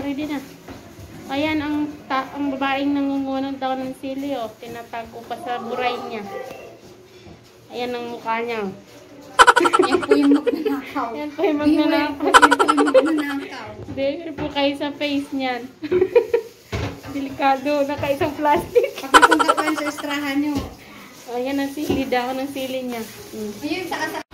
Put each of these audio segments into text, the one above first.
ready na. Ayan ang babaeng nangungunan daw ng sili, oh. Tinatago pa sa buray niya. Ayan ang mukha niya. Yan po yung magnanakaw. Yan po yung magnanakaw. Yan po yung magnanakaw. Dahil po kayo sa face niyan. Delikado. Nakaisang plastic. Pagkapunta pa sa estrahan nyo. Ayan ang sili daw ng sili niya. Ayun, sa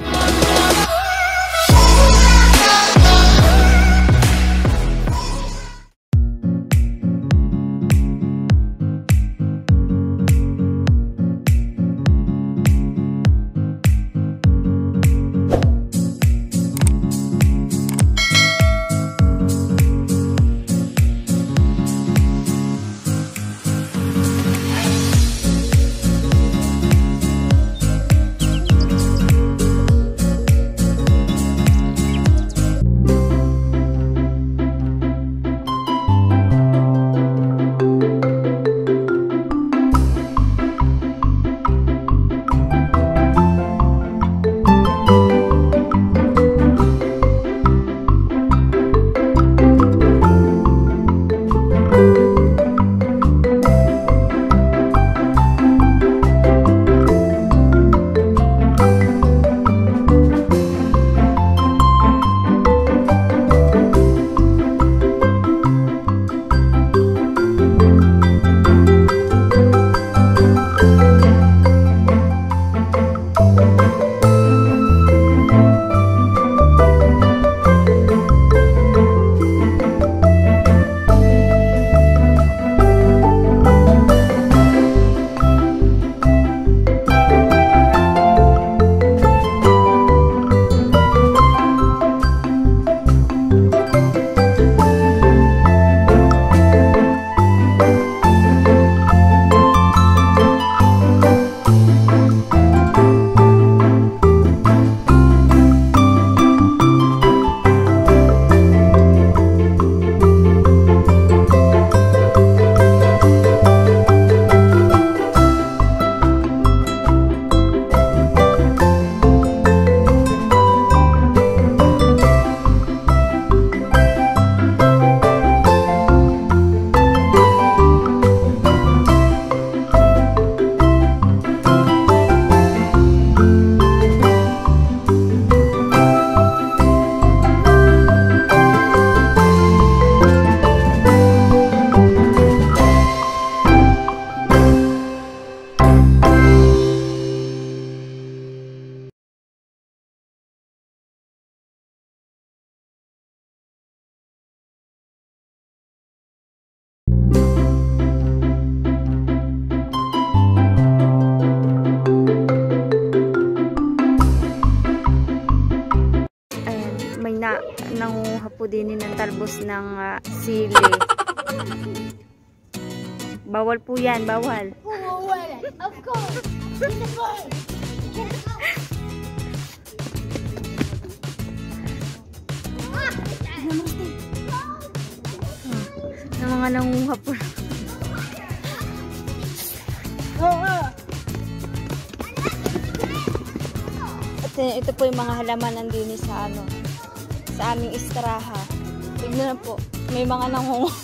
nanguha po din ng talbos ng sili. Bawal po yan, bawal. Of course. Ng mga nanguha po. Ito po yung mga halaman nandini sa sa aming istraha. Tignan na po, may mga nangunguha.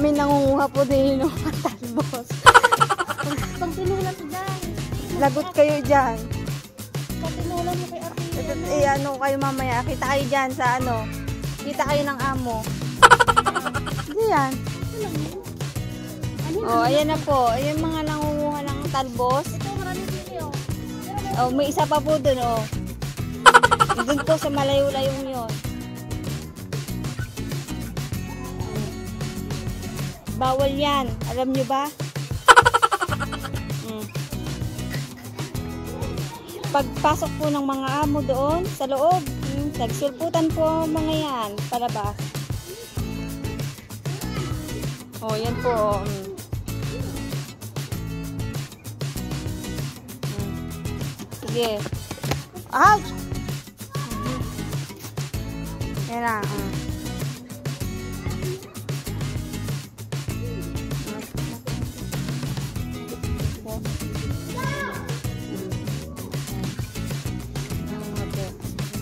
May nangunguha po din ng talbos. Pag tinulan ko dyan. Lagot kayo dyan. Pag tinulan mo kay ate. Ano kayo mamaya, kita kayo dyan sa kita kayo ng amo. Diyan. Oh, ayan na po. Ayan mga nangunguha ng talbos. Ito, maraming sili, oh. Oh, may isa pa po dun, oh. Doon po sa malayo-layong yun. Bawal yan. Alam nyo ba? Pagpasok po ng mga amo doon sa loob, nagsulputan po mga yan palabas. Oh, yan po. Sige. Ay! Yan na.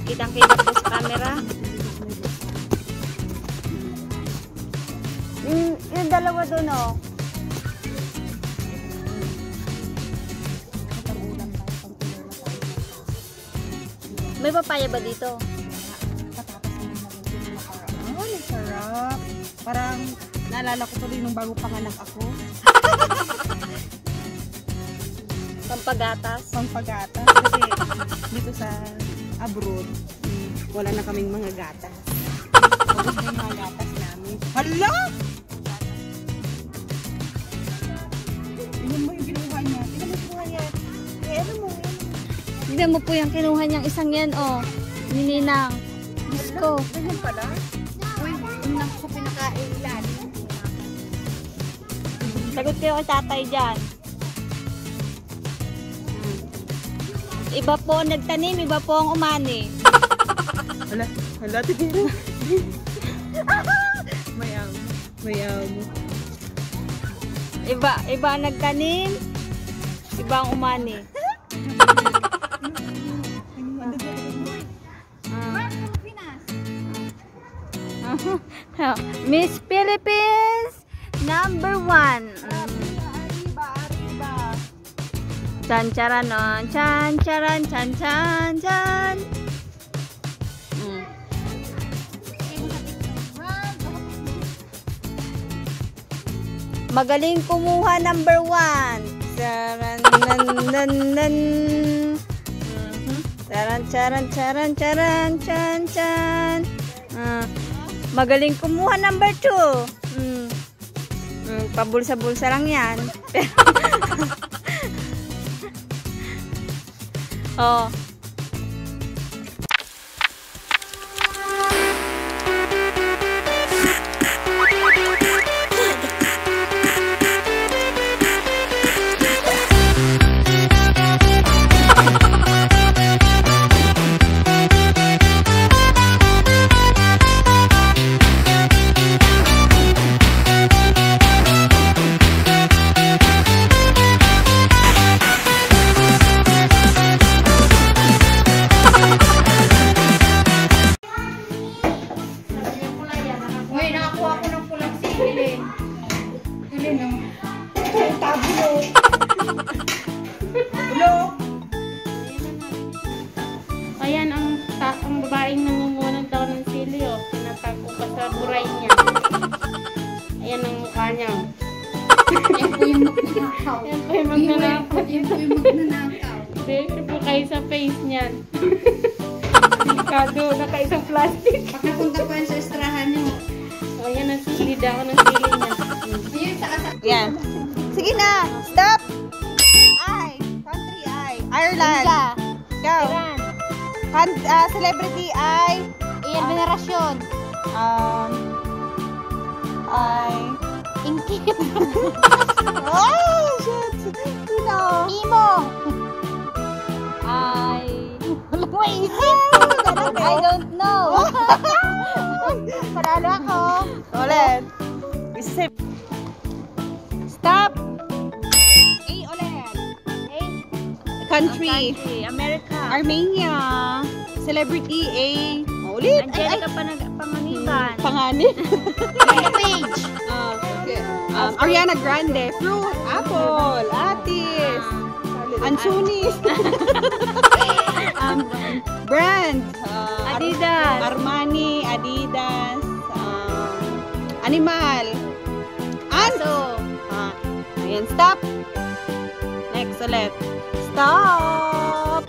Kitang-kita po sa camera. dalawa doon, oh. May papaya ba dito? Oh, sarap. Parang naalala ko tuloy nung bago panganak ako. Pampagatas. Pampagatas. Kasi dito sa abroad, wala na kaming mga gatas. Tapos na yung mga gatas namin. Hala! Tingnan mo yung kinuha niya. Tingnan mo yung kinuha niya. Eh, ano mo? Tignan mo po yung kinuha niyang isang yan, oh. Nininang. Diyos ko. Ganyan pala? Uy, unang ko pinakain yan. Sagot kayo kay tatay dyan. Iba po ang nagtanim, iba po ang umani. Hala, tignan. Mayam. Iba ang nagtanim, iba ang umani. Miss Philippines #1. Arriba. Chan charan on, chan charan, chan chan chan. Magaling kumuha #1. Charan nan nan nan. Charan charan charan charan chan chan. Magaling kumuha #2. Pabulsa-bulsa lang yan. Oh. Ngayon, nakakuha ko ng pulang sili. Galing no? Tabulo. Ulo. Ayan ang babaeng nangungunan daw ng sili, oh. Tinatago pa sa buray niya. Ayan ang mukha niya. Yan po yung magnanakaw. Yan po yung magnanakaw. Yan po yung magnanakaw. Dito po kayo sa face niyan. Delikado, nakaisang plastic. Pagkapunta po yan sa estrahan niyo. Ayan ang sili daw ng sili niya. Ayun, sa Yan. Sige na. Stop. Country I. Ireland. Go. Celebrity I. Iyan, venerasyon. Ingkit. Oh, shit. Sino? Imo. I don't know. Panalo ako. Ulit. Stop. A ulit. Country. America. Armenia. Celebrity A. Ulit. Angelica Panganiban. Panganib. Page. Ariana Grande. Fruit. Apple. Atis. Ansunis. Brand. Adidas. Armani. Adidas. Animal. Ants. Ayan. Stop. Next ulit. Stop.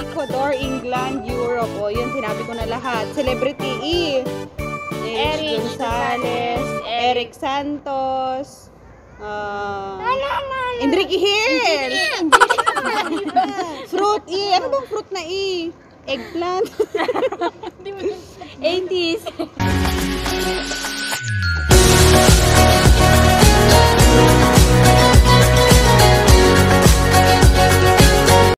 Ecuador, England, Europe. O, yun, sinabi ko na lahat. Celebrity E. Eric Gonzalez. Eric Santos. Enrique Hill. Fruit E. Ano bang fruit na E? Eggplant. 80s.